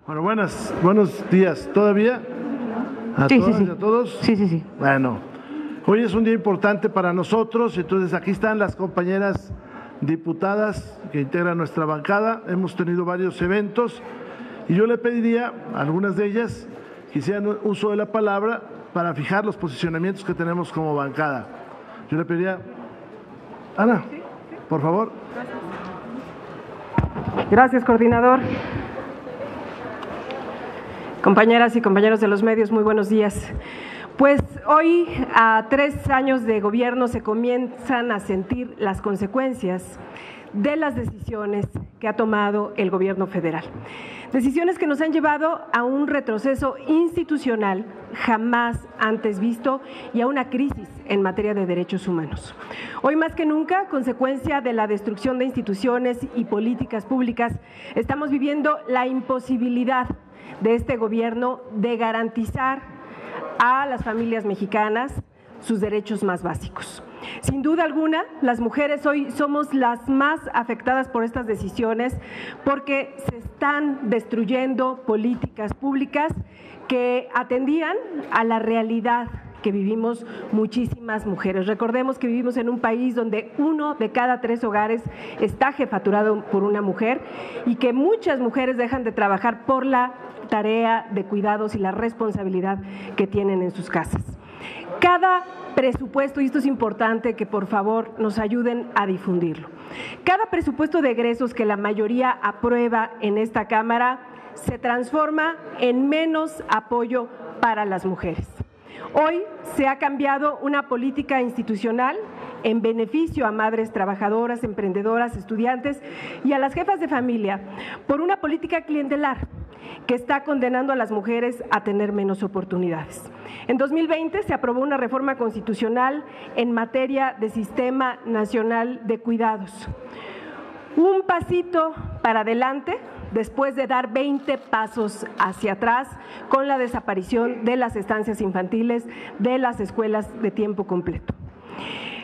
Bueno, buenos días. ¿Todavía? ¿A todos? Sí. Bueno, hoy es un día importante para nosotros, entonces aquí están las compañeras diputadas que integran nuestra bancada. Hemos tenido varios eventos y yo le pediría a algunas de ellas que hicieran uso de la palabra para fijar los posicionamientos que tenemos como bancada. Yo le pediría, Ana, por favor. Gracias, coordinador. Compañeras y compañeros de los medios, muy buenos días. Pues hoy, a 3 años de gobierno, se comienzan a sentir las consecuencias de las decisiones que ha tomado el gobierno federal. Decisiones que nos han llevado a un retroceso institucional jamás antes visto y a una crisis en materia de derechos humanos. Hoy más que nunca, consecuencia de la destrucción de instituciones y políticas públicas, estamos viviendo la imposibilidad de este gobierno de garantizar a las familias mexicanas sus derechos más básicos. Sin duda alguna, las mujeres hoy somos las más afectadas por estas decisiones porque se están destruyendo políticas públicas que atendían a la realidad que vivimos muchísimas mujeres. Recordemos que vivimos en un país donde 1 de cada 3 hogares está jefaturado por una mujer y que muchas mujeres dejan de trabajar por la tarea de cuidados y la responsabilidad que tienen en sus casas. Cada presupuesto, y esto es importante que por favor nos ayuden a difundirlo, cada presupuesto de egresos que la mayoría aprueba en esta Cámara se transforma en menos apoyo para las mujeres. Hoy se ha cambiado una política institucional en beneficio a madres trabajadoras, emprendedoras, estudiantes y a las jefas de familia por una política clientelar que está condenando a las mujeres a tener menos oportunidades. En 2020 se aprobó una reforma constitucional en materia de Sistema Nacional de Cuidados. Un pasito para adelante después de dar 20 pasos hacia atrás con la desaparición de las estancias infantiles de las escuelas de tiempo completo.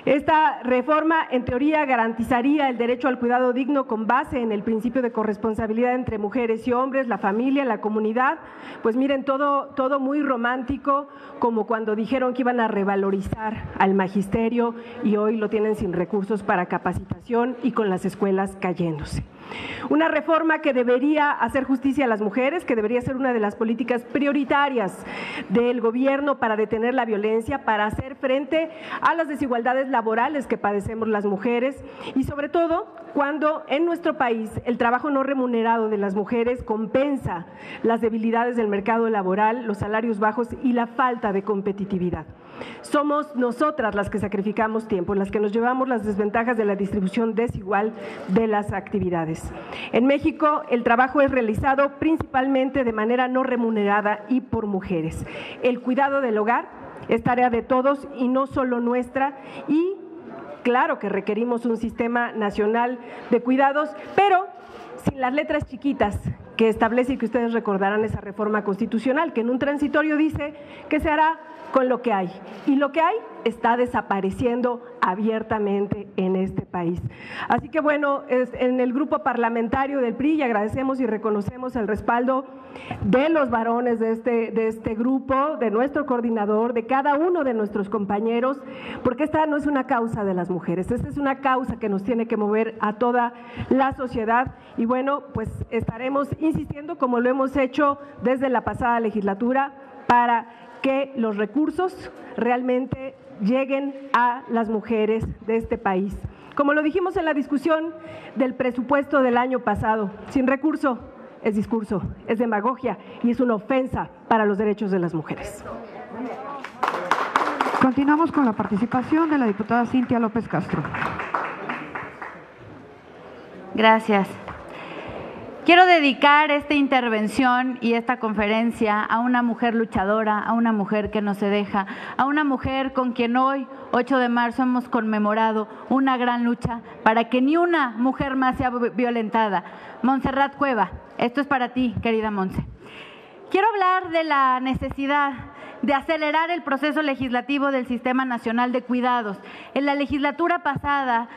Esta reforma, en teoría, garantizaría el derecho al cuidado digno con base en el principio de corresponsabilidad entre mujeres y hombres, la familia, la comunidad. Pues miren, todo muy romántico, como cuando dijeron que iban a revalorizar al magisterio y hoy lo tienen sin recursos para capacitación y con las escuelas cayéndose. Una reforma que debería hacer justicia a las mujeres, que debería ser una de las políticas prioritarias del gobierno para detener la violencia, para hacer frente a las desigualdades laborales que padecemos las mujeres y sobre todo cuando en nuestro país el trabajo no remunerado de las mujeres compensa las debilidades del mercado laboral, los salarios bajos y la falta de competitividad. Somos nosotras las que sacrificamos tiempo, las que nos llevamos las desventajas de la distribución desigual de las actividades. En México, el trabajo es realizado principalmente de manera no remunerada y por mujeres. El cuidado del hogar es tarea de todos y no solo nuestra, y claro que requerimos un sistema nacional de cuidados, pero sin las letras chiquitas que establece y que ustedes recordarán esa reforma constitucional, que en un transitorio dice que se hará con lo que hay, y lo que hay está desapareciendo abiertamente en este país. Así que bueno, en el grupo parlamentario del PRI, y agradecemos y reconocemos el respaldo de los varones de este grupo, de nuestro coordinador, de cada uno de nuestros compañeros, porque esta no es una causa de las mujeres, esta es una causa que nos tiene que mover a toda la sociedad y bueno, pues estaremos insistiendo como lo hemos hecho desde la pasada legislatura para que los recursos realmente lleguen a las mujeres de este país. Como lo dijimos en la discusión del presupuesto del año pasado, sin recurso es discurso, es demagogia y es una ofensa para los derechos de las mujeres. Continuamos con la participación de la diputada Cintia López Castro. Gracias. Quiero dedicar esta intervención y esta conferencia a una mujer luchadora, a una mujer que no se deja, a una mujer con quien hoy, 8 de marzo, hemos conmemorado una gran lucha para que ni una mujer más sea violentada. Montserrat Cueva, esto es para ti, querida Montse. Quiero hablar de la necesidad de acelerar el proceso legislativo del Sistema Nacional de Cuidados. En la legislatura pasada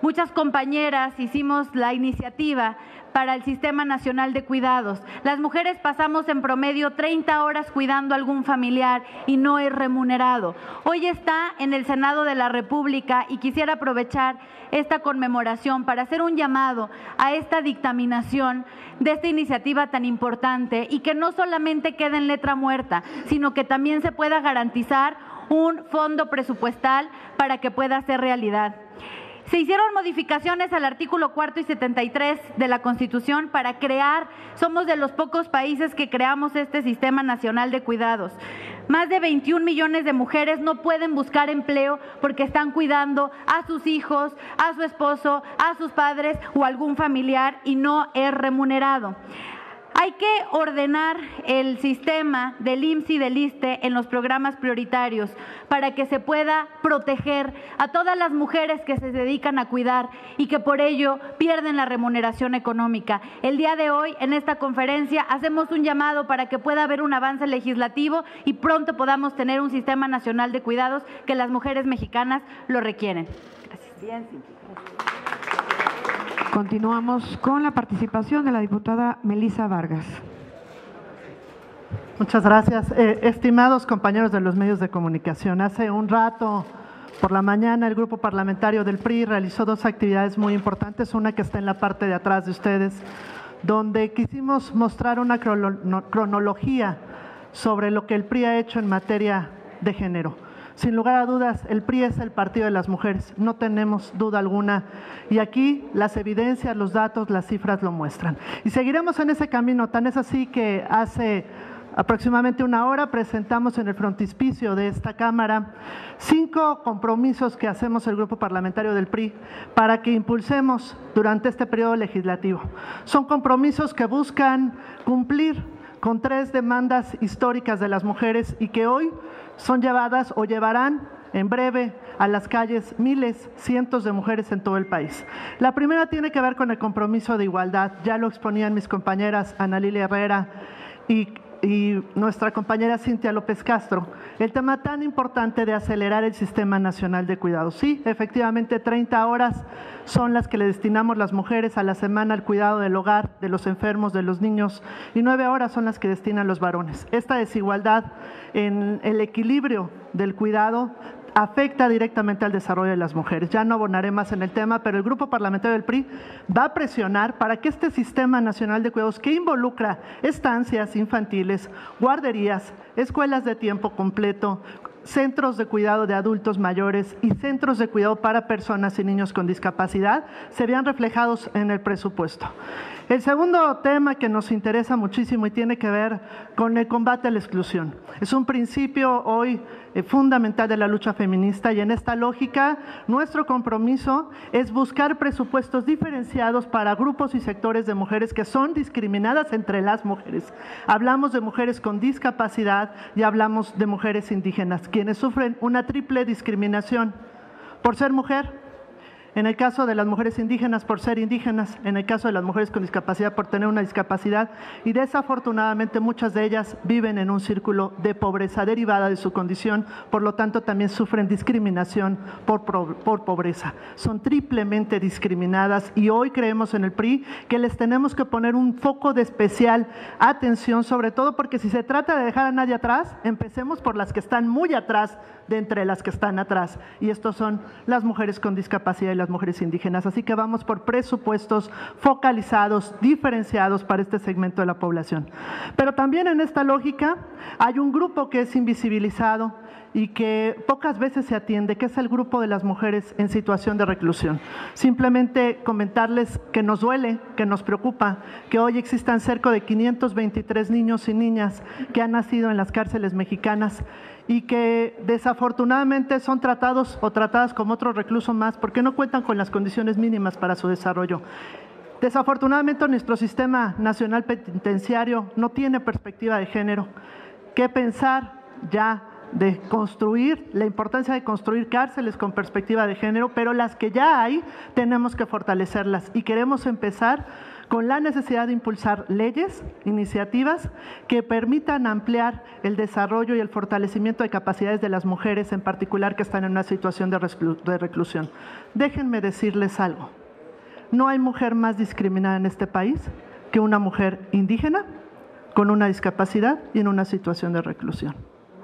muchas compañeras hicimos la iniciativa para el Sistema Nacional de Cuidados. Las mujeres pasamos en promedio 30 horas cuidando a algún familiar y no es remunerado. Hoy está en el Senado de la República y quisiera aprovechar esta conmemoración para hacer un llamado a esta dictaminación de esta iniciativa tan importante y que no solamente quede en letra muerta, sino que también se pueda garantizar un fondo presupuestal para que pueda ser realidad. Se hicieron modificaciones al artículo 4 y 73 de la Constitución para crear, somos de los pocos países que creamos este Sistema Nacional de Cuidados. Más de 21 millones de mujeres no pueden buscar empleo porque están cuidando a sus hijos, a su esposo, a sus padres o algún familiar y no es remunerado. Hay que ordenar el sistema del IMSS y del ISSSTE en los programas prioritarios para que se pueda proteger a todas las mujeres que se dedican a cuidar y que por ello pierden la remuneración económica. El día de hoy, en esta conferencia, hacemos un llamado para que pueda haber un avance legislativo y pronto podamos tener un Sistema Nacional de Cuidados que las mujeres mexicanas lo requieren. Gracias. Bien, sí. Continuamos con la participación de la diputada Melissa Vargas. Muchas gracias. Estimados compañeros de los medios de comunicación, hace un rato por la mañana el grupo parlamentario del PRI realizó dos actividades muy importantes, una que está en la parte de atrás de ustedes, donde quisimos mostrar una cronología sobre lo que el PRI ha hecho en materia de género. Sin lugar a dudas, el PRI es el partido de las mujeres, no tenemos duda alguna. Y aquí las evidencias, los datos, las cifras lo muestran. Y seguiremos en ese camino, tan es así que hace aproximadamente una hora presentamos en el frontispicio de esta Cámara 5 compromisos que hacemos el grupo parlamentario del PRI para que impulsemos durante este periodo legislativo. Son compromisos que buscan cumplir con 3 demandas históricas de las mujeres y que hoy son llevadas o llevarán en breve a las calles miles, cientos de mujeres en todo el país. La primera tiene que ver con el compromiso de igualdad. Ya lo exponían mis compañeras Ana Lilia Herrera y nuestra compañera Cintia López Castro, el tema tan importante de acelerar el Sistema Nacional de Cuidados. Sí, efectivamente 30 horas son las que le destinamos las mujeres a la semana al cuidado del hogar, de los enfermos, de los niños, y 9 horas son las que destinan los varones. Esta desigualdad en el equilibrio del cuidado afecta directamente al desarrollo de las mujeres. Ya no abonaré más en el tema, pero el grupo parlamentario del PRI va a presionar para que este Sistema Nacional de Cuidados, que involucra estancias infantiles, guarderías, escuelas de tiempo completo, centros de cuidado de adultos mayores y centros de cuidado para personas y niños con discapacidad, se vean reflejados en el presupuesto. El segundo tema que nos interesa muchísimo y tiene que ver con el combate a la exclusión. Es un principio hoy fundamental de la lucha feminista y en esta lógica nuestro compromiso es buscar presupuestos diferenciados para grupos y sectores de mujeres que son discriminadas entre las mujeres. Hablamos de mujeres con discapacidad y hablamos de mujeres indígenas, quienes sufren una triple discriminación por ser mujer. En el caso de las mujeres indígenas por ser indígenas, en el caso de las mujeres con discapacidad por tener una discapacidad y desafortunadamente muchas de ellas viven en un círculo de pobreza derivada de su condición, por lo tanto también sufren discriminación por pobreza. Son triplemente discriminadas y hoy creemos en el PRI que les tenemos que poner un foco de especial atención, sobre todo porque si se trata de dejar a nadie atrás, empecemos por las que están muy atrás de entre las que están atrás, y estos son las mujeres con discapacidad y las mujeres indígenas. Así que vamos por presupuestos focalizados, diferenciados para este segmento de la población. Pero también en esta lógica hay un grupo que es invisibilizado y que pocas veces se atiende, que es el grupo de las mujeres en situación de reclusión. Simplemente comentarles que nos duele, que nos preocupa, que hoy existan cerca de 523 niños y niñas que han nacido en las cárceles mexicanas y que desafortunadamente son tratados o tratadas como otro recluso más porque no cuentan con las condiciones mínimas para su desarrollo. Desafortunadamente nuestro sistema nacional penitenciario no tiene perspectiva de género. ¿Qué pensar ya de construir, la importancia de construir cárceles con perspectiva de género, pero las que ya hay tenemos que fortalecerlas y queremos empezar con la necesidad de impulsar leyes, iniciativas que permitan ampliar el desarrollo y el fortalecimiento de capacidades de las mujeres, en particular que están en una situación de reclusión. Déjenme decirles algo, no hay mujer más discriminada en este país que una mujer indígena con una discapacidad y en una situación de reclusión.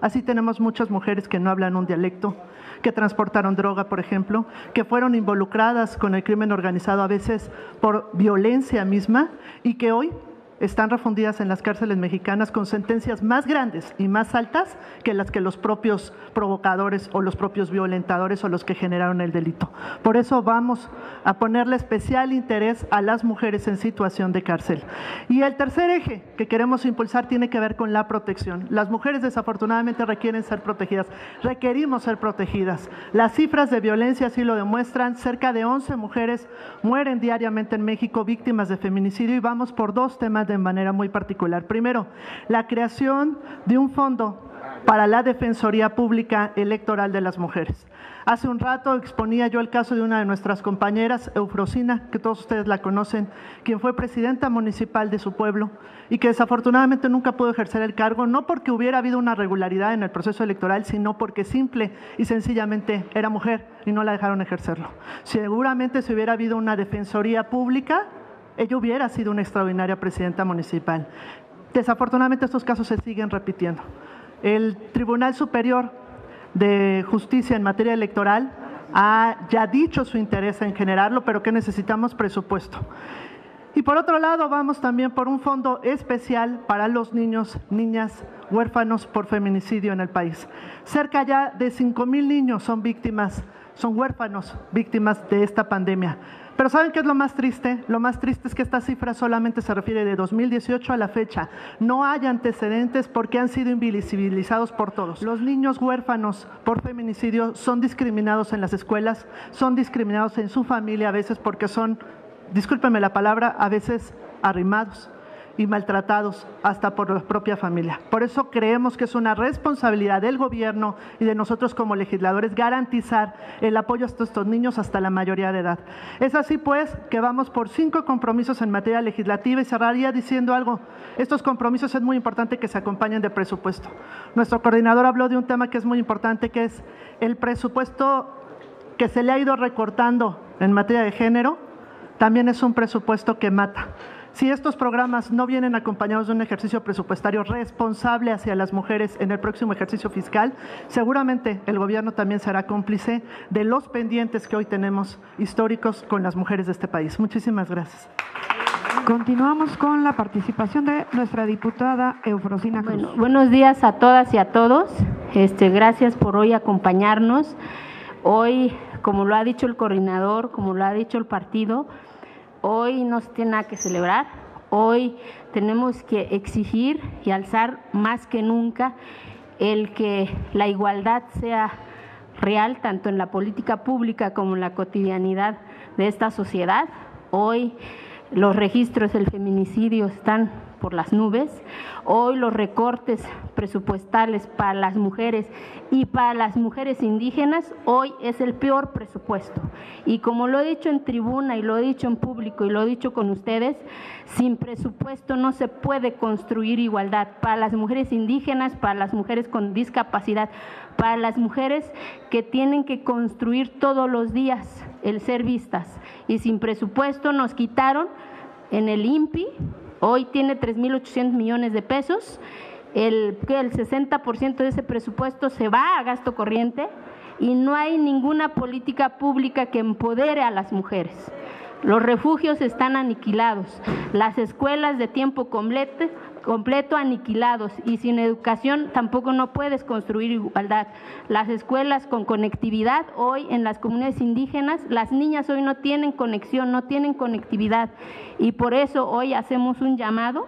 Así tenemos muchas mujeres que no hablan un dialecto, que transportaron droga, por ejemplo, que fueron involucradas con el crimen organizado a veces por violencia misma y que hoy están refundidas en las cárceles mexicanas con sentencias más grandes y más altas que las que los propios provocadores o los propios violentadores o los que generaron el delito. Por eso vamos a ponerle especial interés a las mujeres en situación de cárcel. Y el tercer eje que queremos impulsar tiene que ver con la protección. Las mujeres desafortunadamente requieren ser protegidas, requerimos ser protegidas. Las cifras de violencia así lo demuestran, cerca de 11 mujeres mueren diariamente en México víctimas de feminicidio y vamos por dos temas de manera muy particular. Primero, la creación de un fondo para la Defensoría Pública Electoral de las Mujeres. Hace un rato exponía yo el caso de una de nuestras compañeras, Eufrosina, que todos ustedes la conocen, quien fue presidenta municipal de su pueblo y que desafortunadamente nunca pudo ejercer el cargo, no porque hubiera habido una irregularidad en el proceso electoral, sino porque simple y sencillamente era mujer y no la dejaron ejercerlo. Seguramente si hubiera habido una Defensoría Pública, ella hubiera sido una extraordinaria presidenta municipal. Desafortunadamente estos casos se siguen repitiendo. El Tribunal Superior de Justicia en materia electoral ha ya dicho su interés en generarlo, pero que necesitamos presupuesto. Y por otro lado, vamos también por un fondo especial para los niños, niñas, huérfanos por feminicidio en el país. Cerca ya de 5,000 niños son víctimas, son huérfanos, víctimas de esta pandemia. Pero ¿saben qué es lo más triste? Lo más triste es que esta cifra solamente se refiere de 2018 a la fecha. No hay antecedentes porque han sido invisibilizados por todos. Los niños huérfanos por feminicidio son discriminados en las escuelas, son discriminados en su familia a veces porque son, discúlpenme la palabra, a veces arrimados y maltratados hasta por la propia familia. Por eso creemos que es una responsabilidad del gobierno y de nosotros como legisladores garantizar el apoyo a estos niños hasta la mayoría de edad. Es así pues que vamos por 5 compromisos en materia legislativa y cerraría diciendo algo. Estos compromisos es muy importante que se acompañen de presupuesto. Nuestro coordinador habló de un tema que es muy importante, que es el presupuesto que se le ha ido recortando en materia de género, también es un presupuesto que mata. Si estos programas no vienen acompañados de un ejercicio presupuestario responsable hacia las mujeres en el próximo ejercicio fiscal, seguramente el gobierno también será cómplice de los pendientes que hoy tenemos históricos con las mujeres de este país. Muchísimas gracias. Continuamos con la participación de nuestra diputada Eufrosina Cruz. Bueno, buenos días a todas y a todos. Gracias por hoy acompañarnos. Hoy, como lo ha dicho el coordinador, como lo ha dicho el partido, hoy no se tiene nada que celebrar, hoy tenemos que exigir y alzar más que nunca el que la igualdad sea real, tanto en la política pública como en la cotidianidad de esta sociedad. Hoy los registros del feminicidio están por las nubes, hoy los recortes presupuestales para las mujeres y para las mujeres indígenas, hoy es el peor presupuesto. Y como lo he dicho en tribuna y lo he dicho en público y lo he dicho con ustedes, sin presupuesto no se puede construir igualdad para las mujeres indígenas, para las mujeres con discapacidad, para las mujeres que tienen que construir todos los días el ser vistas. Y sin presupuesto nos quitaron en el INPI. Hoy tiene 3.800 millones de pesos, el 60% de ese presupuesto se va a gasto corriente y no hay ninguna política pública que empodere a las mujeres. Los refugios están aniquilados, las escuelas de tiempo completo aniquilados y sin educación tampoco no puedes construir igualdad. Las escuelas con conectividad, hoy en las comunidades indígenas, las niñas hoy no tienen conexión, no tienen conectividad y por eso hoy hacemos un llamado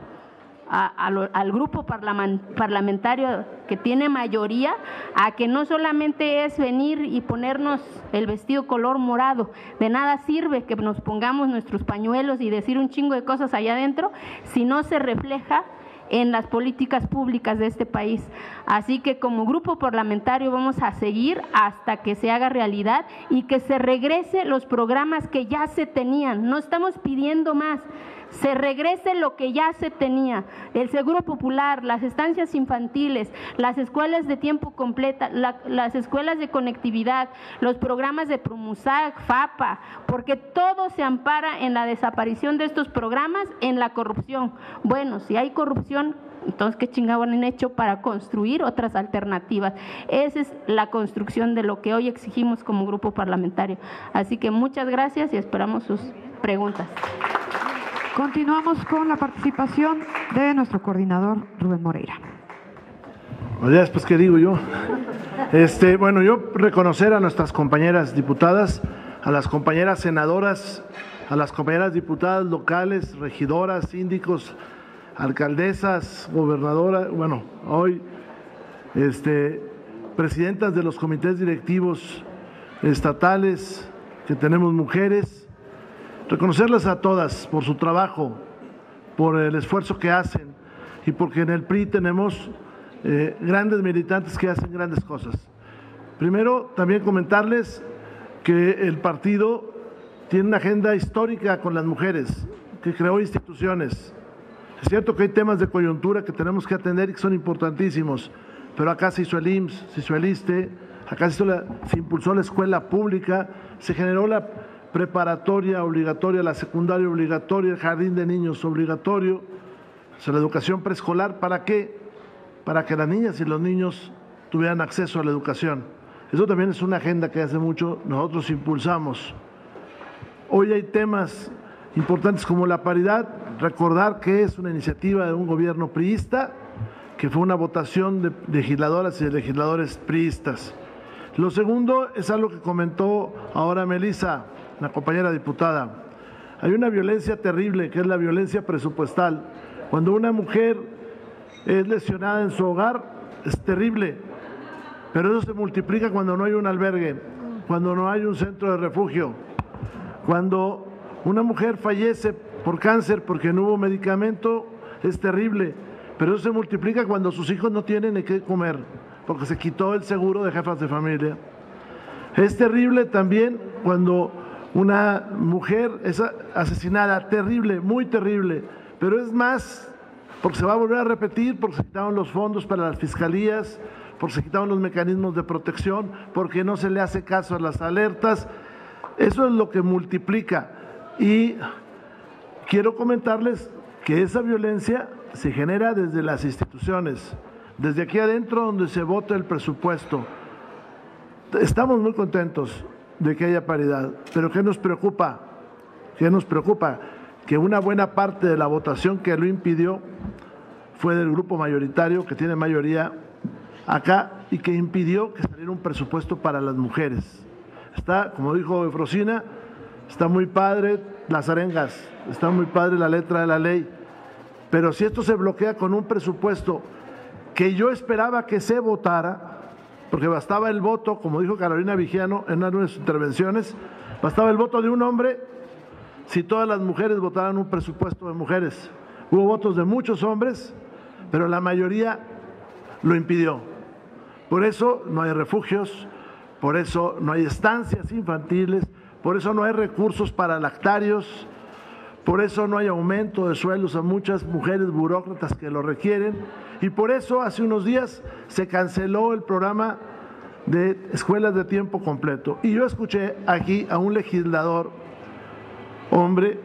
al grupo parlamentario que tiene mayoría a que no solamente es venir y ponernos el vestido color morado, de nada sirve que nos pongamos nuestros pañuelos y decir un chingo de cosas allá adentro si no se refleja en las políticas públicas de este país. Así que como grupo parlamentario vamos a seguir hasta que se haga realidad y que se regrese los programas que ya se tenían. No estamos pidiendo más, se regrese lo que ya se tenía, el seguro popular, las estancias infantiles, las escuelas de tiempo completa, las escuelas de conectividad, los programas de Promusac, FAPA, porque todo se ampara en la desaparición de estos programas, en la corrupción. Bueno, si hay corrupción, entonces, ¿qué chingados han hecho para construir otras alternativas? Esa es la construcción de lo que hoy exigimos como grupo parlamentario. Así que muchas gracias y esperamos sus preguntas. Continuamos con la participación de nuestro coordinador Rubén Moreira. Ya después, ¿qué digo yo? Bueno, yo reconocer a nuestras compañeras diputadas, a las compañeras senadoras, a las compañeras diputadas locales, regidoras, síndicos, alcaldesas, gobernadoras, bueno, hoy presidentas de los comités directivos estatales, que tenemos mujeres, reconocerlas a todas por su trabajo, por el esfuerzo que hacen y porque en el PRI tenemos grandes militantes que hacen grandes cosas. Primero, también comentarles que el partido tiene una agenda histórica con las mujeres, que creó instituciones. Es cierto que hay temas de coyuntura que tenemos que atender y que son importantísimos, pero acá se hizo el IMSS, se hizo el ISSSTE, acá se impulsó la escuela pública, se generó la preparatoria obligatoria, la secundaria obligatoria, el jardín de niños obligatorio, o sea, la educación preescolar. ¿Para qué? Para que las niñas y los niños tuvieran acceso a la educación. Eso también es una agenda que hace mucho nosotros impulsamos. Hoy hay temas importantes como la paridad, recordar que es una iniciativa de un gobierno priista, que fue una votación de legisladoras y de legisladores priistas. Lo segundo es algo que comentó ahora Melissa, la compañera diputada. Hay una violencia terrible, que es la violencia presupuestal. Cuando una mujer es lesionada en su hogar, es terrible, pero eso se multiplica cuando no hay un albergue, cuando no hay un centro de refugio, cuando una mujer fallece por cáncer porque no hubo medicamento, es terrible, pero eso se multiplica cuando sus hijos no tienen ni qué comer, porque se quitó el seguro de jefas de familia. Es terrible también cuando una mujer es asesinada, terrible, muy terrible, pero es más, porque se va a volver a repetir, porque se quitaron los fondos para las fiscalías, porque se quitaron los mecanismos de protección, porque no se le hace caso a las alertas. Eso es lo que multiplica. Y quiero comentarles que esa violencia se genera desde las instituciones, desde aquí adentro donde se vota el presupuesto. Estamos muy contentos de que haya paridad, pero ¿qué nos preocupa? ¿Qué nos preocupa? Que una buena parte de la votación que lo impidió fue del grupo mayoritario, que tiene mayoría acá, y que impidió que saliera un presupuesto para las mujeres. Está, como dijo Efrosina, está muy padre las arengas, está muy padre la letra de la ley, pero si esto se bloquea con un presupuesto que yo esperaba que se votara, porque bastaba el voto, como dijo Carolina Vigiano en una de sus intervenciones, bastaba el voto de un hombre si todas las mujeres votaran un presupuesto de mujeres. Hubo votos de muchos hombres, pero la mayoría lo impidió. Por eso no hay refugios, por eso no hay estancias infantiles, por eso no hay recursos para lactarios, por eso no hay aumento de sueldos a muchas mujeres burócratas que lo requieren, y por eso hace unos días se canceló el programa de escuelas de tiempo completo. Y yo escuché aquí a un legislador, hombre,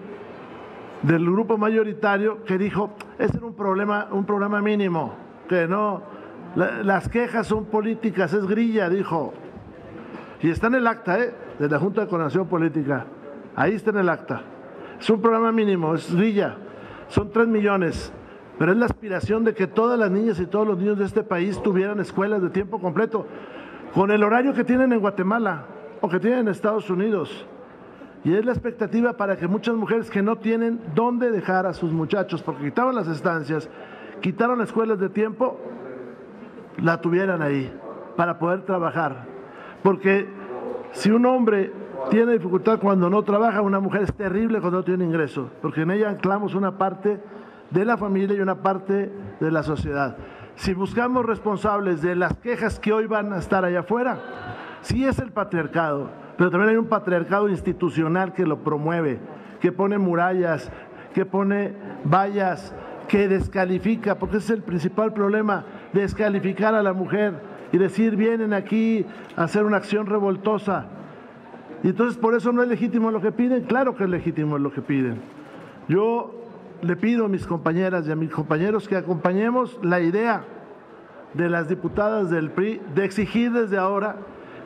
del grupo mayoritario, que dijo, ese era un programa mínimo, que no, las quejas son políticas, es grilla, dijo. Y está en el acta, de la Junta de Coordinación Política, ahí está en el acta. Es un programa mínimo, es grilla, son 3 millones, pero es la aspiración de que todas las niñas y todos los niños de este país tuvieran escuelas de tiempo completo, con el horario que tienen en Guatemala o que tienen en Estados Unidos. Y es la expectativa para que muchas mujeres que no tienen dónde dejar a sus muchachos, porque quitaron las estancias, quitaron las escuelas de tiempo, la tuvieran ahí para poder trabajar. Porque si un hombre tiene dificultad cuando no trabaja, una mujer es terrible cuando no tiene ingresos, porque en ella anclamos una parte de la familia y una parte de la sociedad. Si buscamos responsables de las quejas que hoy van a estar allá afuera, sí es el patriarcado, pero también hay un patriarcado institucional que lo promueve, que pone murallas, que pone vallas, que descalifica, porque ese es el principal problema, descalificar a la mujer y decir vienen aquí a hacer una acción revoltosa. Y entonces por eso no es legítimo lo que piden. Claro que es legítimo lo que piden. Yo le pido a mis compañeras y a mis compañeros que acompañemos la idea de las diputadas del PRI de exigir desde ahora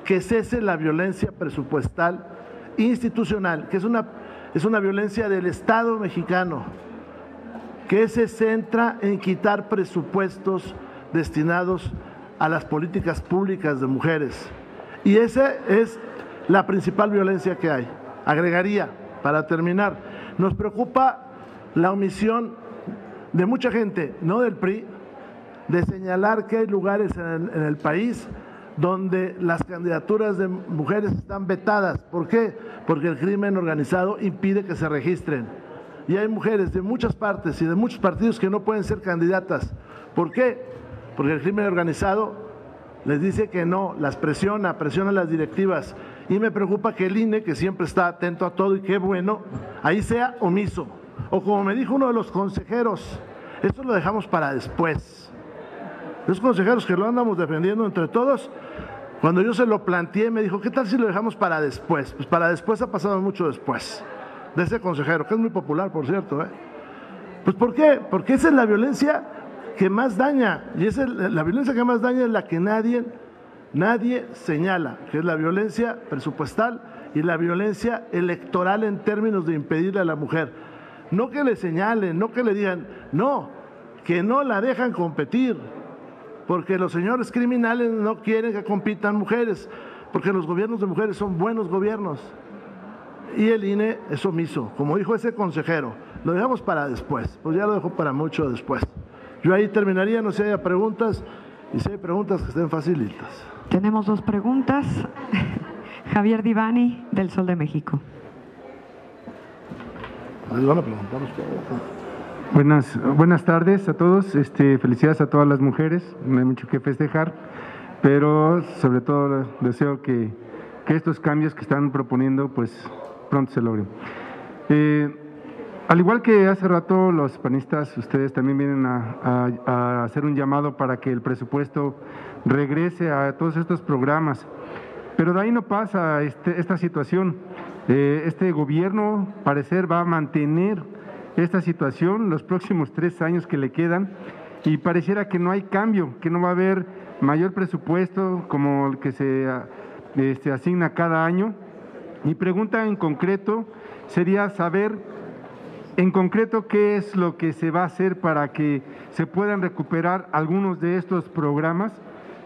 que cese la violencia presupuestal institucional, que es una violencia del Estado mexicano, que se centra en quitar presupuestos destinados a las políticas públicas de mujeres. Y esa es la principal violencia que hay. Agregaría, para terminar, nos preocupa la omisión de mucha gente, no del PRI, de señalar que hay lugares en el país donde las candidaturas de mujeres están vetadas. ¿Por qué? Porque el crimen organizado impide que se registren. Y hay mujeres de muchas partes y de muchos partidos que no pueden ser candidatas. ¿Por qué? Porque el crimen organizado les dice que no, las presiona a las directivas. Y me preocupa que el INE, que siempre está atento a todo y qué bueno, ahí sea omiso. O como me dijo uno de los consejeros, esto lo dejamos para después. Los consejeros que lo andamos defendiendo entre todos, cuando yo se lo planteé, me dijo, ¿qué tal si lo dejamos para después? Pues para después ha pasado mucho después de ese consejero, que es muy popular, por cierto. Pues ¿por qué? Porque esa es la violencia que más daña, y esa es la violencia que más daña es la que nadie señala, que es la violencia presupuestal y la violencia electoral en términos de impedirle a la mujer. No que le señalen, no que le digan, no, que no la dejan competir, porque los señores criminales no quieren que compitan mujeres, porque los gobiernos de mujeres son buenos gobiernos. Y el INE es omiso, como dijo ese consejero, lo dejamos para después, pues ya lo dejo para mucho después. Yo ahí terminaría, no sé si haya preguntas, y si hay preguntas que estén facilitas. Tenemos dos preguntas. Javier Divani, del Sol de México. Buenas tardes a todos, felicidades a todas las mujeres, no hay mucho que festejar, pero sobre todo deseo que estos cambios que están proponiendo pues pronto se logren. Al igual que hace rato los panistas, ustedes también vienen a hacer un llamado para que el presupuesto regrese a todos estos programas, pero de ahí no pasa esta situación. Este gobierno, parecer, va a mantener esta situación los próximos 3 años que le quedan y pareciera que no hay cambio, que no va a haber mayor presupuesto como el que se asigna cada año. Mi pregunta en concreto sería saber en concreto qué es lo que se va a hacer para que se puedan recuperar algunos de estos programas,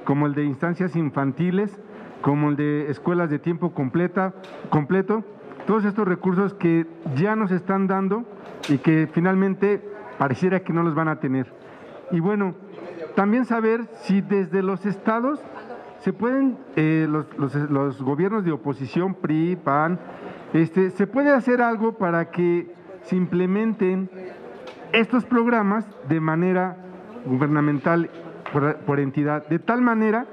como el de instancias infantiles, como el de escuelas de tiempo completo, todos estos recursos que ya nos están dando y que finalmente pareciera que no los van a tener. Y bueno, también saber si desde los estados se pueden, los gobiernos de oposición, PRI, PAN, se puede hacer algo para que se implementen estos programas de manera gubernamental por entidad, de tal manera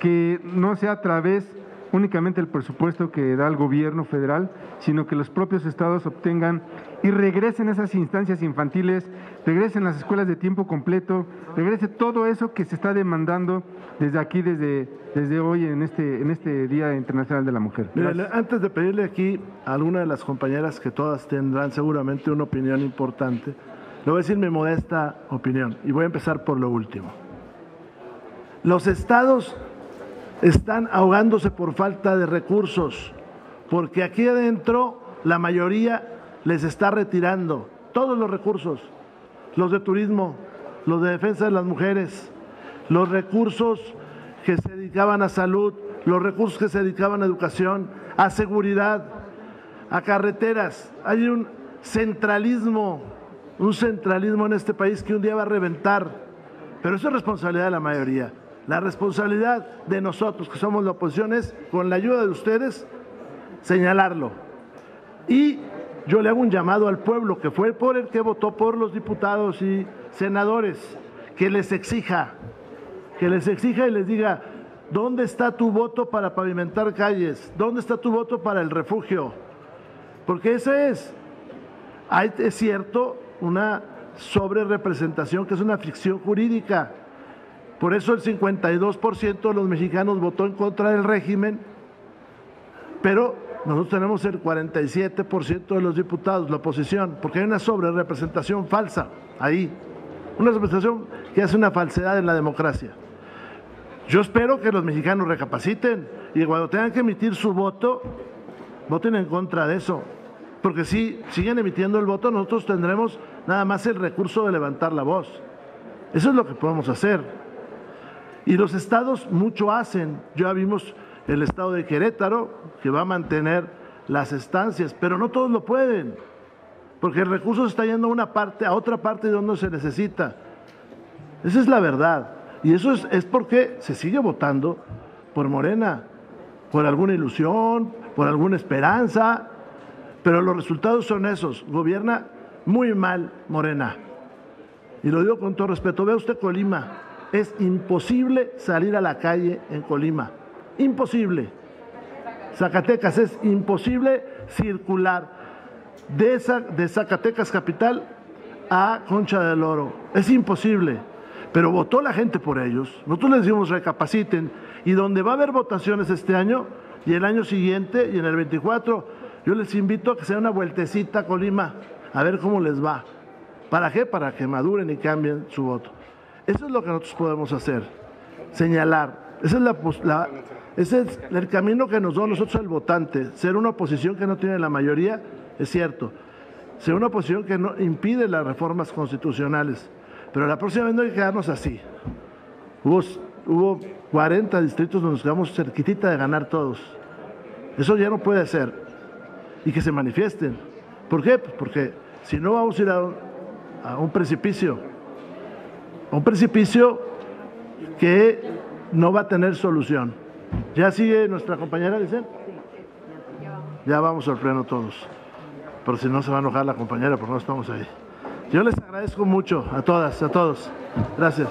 que no sea a través únicamente el presupuesto que da el gobierno federal, sino que los propios estados obtengan y regresen esas instancias infantiles, regresen las escuelas de tiempo completo, regrese todo eso que se está demandando desde aquí, desde hoy en este Día Internacional de la Mujer. Mira, antes de pedirle aquí a alguna de las compañeras, que todas tendrán seguramente una opinión importante, le voy a decir mi modesta opinión y voy a empezar por lo último. Los estados están ahogándose por falta de recursos, porque aquí adentro la mayoría les está retirando todos los recursos, los de turismo, los de defensa de las mujeres, los recursos que se dedicaban a salud, los recursos que se dedicaban a educación, a seguridad, a carreteras. Hay un centralismo en este país que un día va a reventar, pero eso es responsabilidad de la mayoría. La responsabilidad de nosotros, que somos la oposición, es, con la ayuda de ustedes, señalarlo. Y yo le hago un llamado al pueblo, que fue por el que votó por los diputados y senadores, que les exija y les diga, ¿dónde está tu voto para pavimentar calles? ¿Dónde está tu voto para el refugio? Porque ese es. Hay, es cierto, una sobrerepresentación que es una ficción jurídica. Por eso el 52% de los mexicanos votó en contra del régimen, pero nosotros tenemos el 47% de los diputados, la oposición, porque hay una sobrerepresentación falsa ahí, una representación que hace una falsedad en la democracia. Yo espero que los mexicanos recapaciten y cuando tengan que emitir su voto, voten en contra de eso, porque si siguen emitiendo el voto, nosotros tendremos nada más el recurso de levantar la voz. Eso es lo que podemos hacer. Y los estados mucho hacen. Ya vimos el estado de Querétaro, que va a mantener las estancias, pero no todos lo pueden, porque el recurso se está yendo a otra parte de donde se necesita. Esa es la verdad. Y eso es porque se sigue votando por Morena, por alguna ilusión, por alguna esperanza, pero los resultados son esos. Gobierna muy mal Morena. Y lo digo con todo respeto. Vea usted Colima. Es imposible salir a la calle en Colima. Imposible. Zacatecas, es imposible circular de Zacatecas capital a Concha del Oro. Es imposible. Pero votó la gente por ellos. Nosotros les decimos recapaciten. Y donde va a haber votaciones este año y el año siguiente y en el 24, yo les invito a que se den una vueltecita a Colima, a ver cómo les va. ¿Para qué? Para que maduren y cambien su voto. Eso es lo que nosotros podemos hacer, señalar. Ese es el camino que nos da a nosotros el votante. Ser una oposición que no tiene la mayoría, es cierto. Ser una oposición que no impide las reformas constitucionales. Pero la próxima vez no hay que quedarnos así. Hubo 40 distritos donde nos quedamos cerquitita de ganar todos. Eso ya no puede ser. Y que se manifiesten. ¿Por qué? Pues porque si no vamos a ir a un precipicio. A un precipicio que no va a tener solución. ¿Ya sigue nuestra compañera, dicen? Ya vamos al pleno todos. Pero si no se va a enojar la compañera porque no estamos ahí. Yo les agradezco mucho a todas, a todos. Gracias.